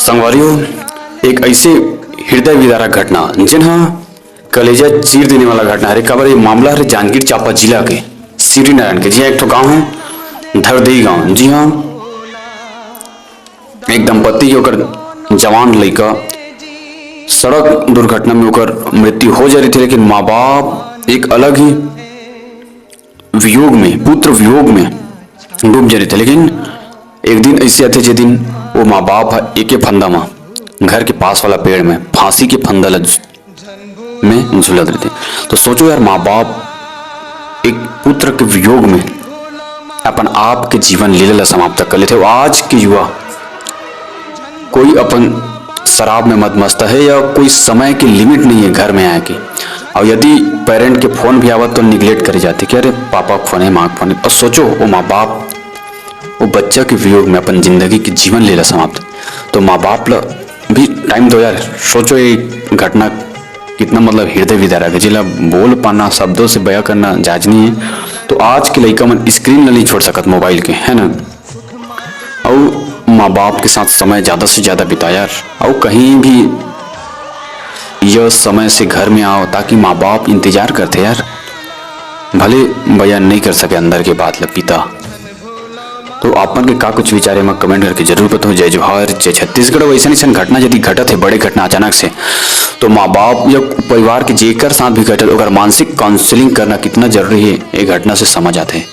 संगवारियों, एक ऐसे हृदय विदारक घटना जिन्हा कलेजा चीर देने वाला घटना है। खबर ये मामला है जांजगीर चांपा जिला के सिवरी नारायण के। जी हाँ, एक तो गांव है धरदेई गांव। जी हाँ, एक दंपत्ति के ओकर जवान लड़का सड़क दुर्घटना में ओकर मृत्यु हो जा रही थी, लेकिन माँ बाप एक अलग ही वियोग में, पुत्र वियोग में डूब जा रहे थे। लेकिन एक दिन ऐसे आते जिस दिन वो माँ बाप एक फंदा में घर के पास वाला पेड़ में फांसी के फंदा में झुलद रहे थे। तो सोचो यार, माँ बाप एक पुत्र के वियोग में अपन आप के जीवन लीला समाप्त कर लेते। आज के युवा कोई अपन शराब में मदमस्त है या कोई समय की लिमिट नहीं है घर में आके, और यदि पेरेंट के फोन भी आवत तो निगलेक्ट करे जाते कि अरे पापा फोन है, माँ फोन है। और सोचो वो माँ बाप वो बच्चा के वियोग में अपन जिंदगी की जीवन लीला समाप्त। तो माँ बाप भी टाइम दो यार। सोचो ये घटना कितना मतलब हृदय विदारक है, जिला बोल पाना शब्दों से बयां करना जायज नहीं है। तो आज के लड़का मन स्क्रीन नहीं छोड़ सकत मोबाइल के, है ना। और माँ बाप के साथ समय ज़्यादा से ज़्यादा बिताया यार। और कहीं भी यह समय से घर में आओ ताकि माँ बाप इंतजार करते यार, भले बयान नहीं कर सके अंदर के बात पिता। तो आपन के का कुछ विचार में कमेंट करके जरूर बताओ। जय जोहार, जय छत्तीसगढ़। वैसा ऐसा घटना यदि घटत है, बड़े घटना अचानक से, तो माँ बाप या परिवार के जेकर साथ भी घटत, अगर मानसिक काउंसलिंग करना कितना जरूरी है ये घटना से समझ आते हैं।